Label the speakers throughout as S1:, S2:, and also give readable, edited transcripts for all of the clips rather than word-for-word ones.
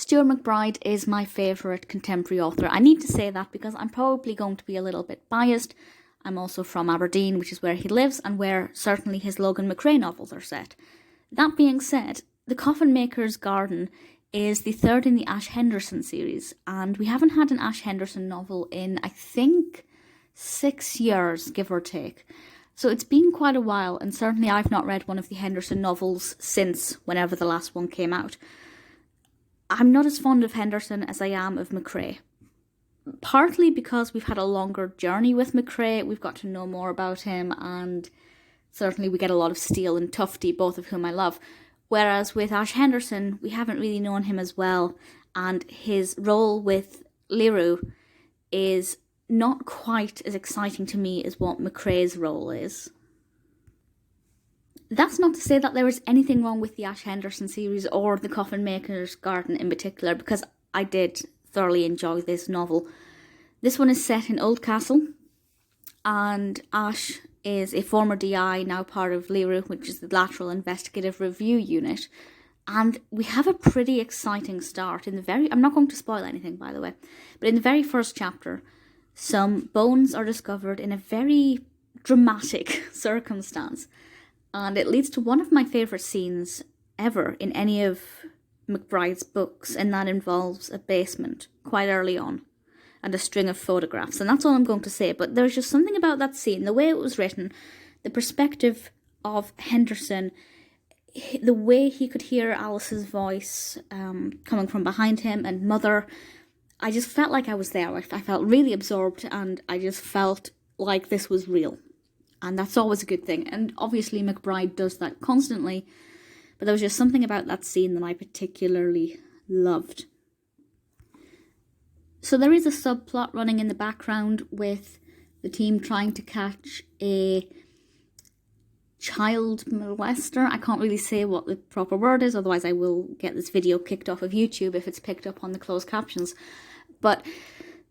S1: Stuart MacBride is my favourite contemporary author. I need to say that because I'm probably going to be a little bit biased. I'm also from Aberdeen, which is where he lives, and where certainly his Logan McRae novels are set. That being said, The COFFINMAKER'S Garden is the third in the Ash Henderson series, and we haven't had an Ash Henderson novel in, I think, 6 years, give or take. So it's been quite a while, and certainly I've not read one of the Henderson novels since whenever the last one came out. I'm not as fond of Henderson as I am of McRae. Partly because we've had a longer journey with McRae, we've got to know more about him, and certainly we get a lot of Steele and Tufty, both of whom I love. Whereas with Ash Henderson, we haven't really known him as well, and his role with Leroux is not quite as exciting to me as what McRae's role is. That's not to say that there is anything wrong with the Ash Henderson series or the COFFINMAKER'S Garden in particular, because I did thoroughly enjoy this novel. This one is set in Oldcastle, and Ash is a former DI, now part of Leroux, which is the Lateral Investigative Review Unit, and we have a pretty exciting start in the I'm not going to spoil anything, by the way, but in the very first chapter, some bones are discovered in a very dramatic circumstance. And it leads to one of my favourite scenes ever in any of MacBride's books, and that involves a basement quite early on and a string of photographs. And that's all I'm going to say, but there's just something about that scene, the way it was written, the perspective of Henderson, the way he could hear Alice's voice coming from behind him, and Mother. I just felt like I was there. I felt really absorbed, and I just felt like this was real. And that's always a good thing. And obviously MacBride does that constantly. But there was just something about that scene that I particularly loved. So there is a subplot running in the background with the team trying to catch a child molester. I can't really say what the proper word is, otherwise I will get this video kicked off of YouTube if it's picked up on the closed captions. But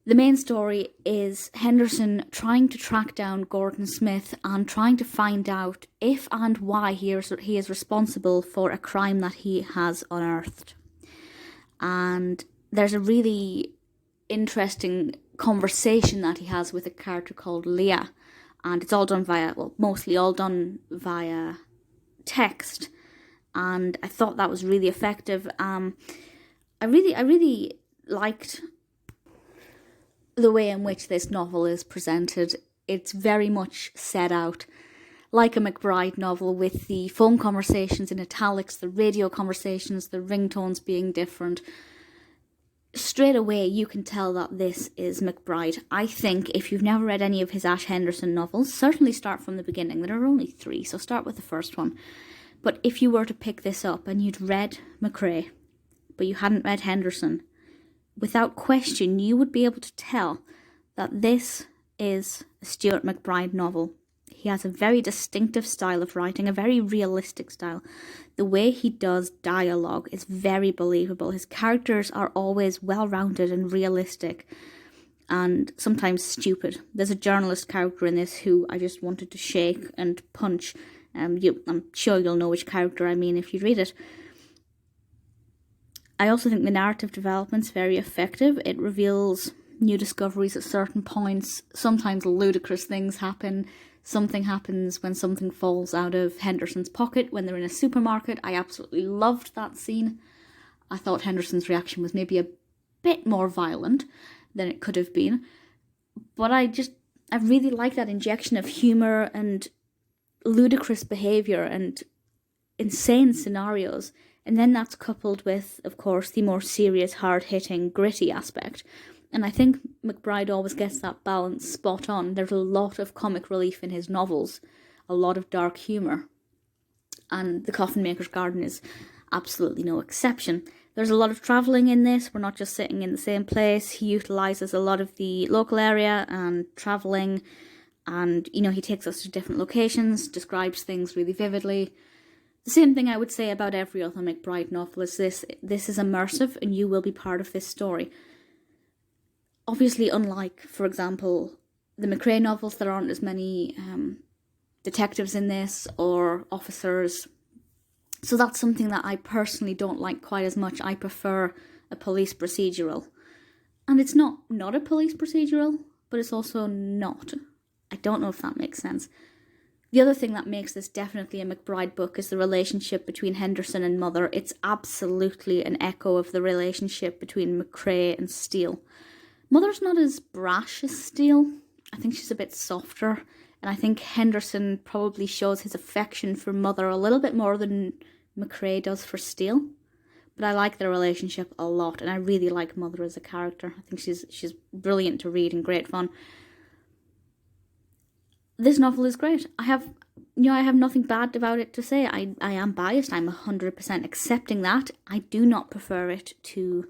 S1: the main story is Henderson trying to track down Gordon Smith and trying to find out if and why he is responsible for a crime that he has unearthed. And there's a really interesting conversation that he has with a character called Leah. And it's all done mostly all done via text. And I thought that was really effective. I really liked the way in which this novel is presented. It's very much set out like a MacBride novel, with the phone conversations in italics, the radio conversations, the ringtones being different. Straight away you can tell that this is MacBride. I think if you've never read any of his Ash Henderson novels, certainly start from the beginning. There are only 3, so start with the first one. But if you were to pick this up and you'd read McRae, but you hadn't read Henderson, without question, you would be able to tell that this is a Stuart MacBride novel. He has a very distinctive style of writing, a very realistic style. The way he does dialogue is very believable. His characters are always well-rounded and realistic, and sometimes stupid. There's a journalist character in this who I just wanted to shake and punch. I'm sure you'll know which character I mean if you read it. I also think the narrative development's very effective. It reveals new discoveries at certain points. Sometimes ludicrous things happen. Something happens when something falls out of Henderson's pocket when they're in a supermarket. I absolutely loved that scene. I thought Henderson's reaction was maybe a bit more violent than it could have been. But I really like that injection of humour and ludicrous behaviour and insane scenarios. And then that's coupled with, of course, the more serious, hard-hitting, gritty aspect. And I think MacBride always gets that balance spot on. There's a lot of comic relief in his novels, a lot of dark humour. And The COFFINMAKER'S Garden is absolutely no exception. There's a lot of travelling in this. We're not just sitting in the same place. He utilises a lot of the local area and travelling. And, he takes us to different locations, describes things really vividly. The same thing I would say about every other MacBride novel is this. This is immersive and you will be part of this story. Obviously, unlike, for example, the McRae novels, there aren't as many detectives in this or officers. So that's something that I personally don't like quite as much. I prefer a police procedural. And it's not a police procedural, but it's also not. I don't know if that makes sense. The other thing that makes this definitely a MacBride book is the relationship between Henderson and Mother. It's absolutely an echo of the relationship between McCrae and Steele. Mother's not as brash as Steele. I think she's a bit softer. And I think Henderson probably shows his affection for Mother a little bit more than McCrae does for Steele. But I like their relationship a lot, and I really like Mother as a character. I think she's brilliant to read and great fun. This novel is great. I have nothing bad about it to say. I am biased. I'm 100% accepting that. I do not prefer it to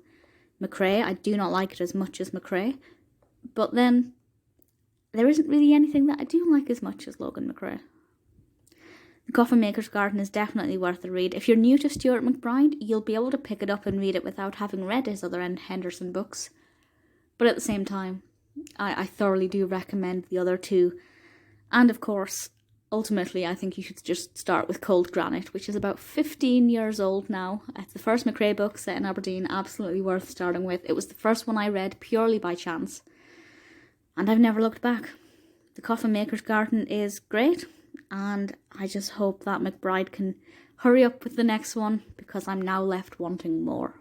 S1: McCrae. I do not like it as much as McCrae. But then, there isn't really anything that I do like as much as Logan McCrae. The Coffin-Maker's Garden is definitely worth a read. If you're new to Stuart MacBride, you'll be able to pick it up and read it without having read his other Henderson books. But at the same time, I thoroughly do recommend the other two. And of course, ultimately, I think you should just start with Cold Granite, which is about 15 years old now. It's the first McCrae book set in Aberdeen, absolutely worth starting with. It was the first one I read purely by chance. And I've never looked back. The Coffin-Maker's Garden is great. And I just hope that MacBride can hurry up with the next one, because I'm now left wanting more.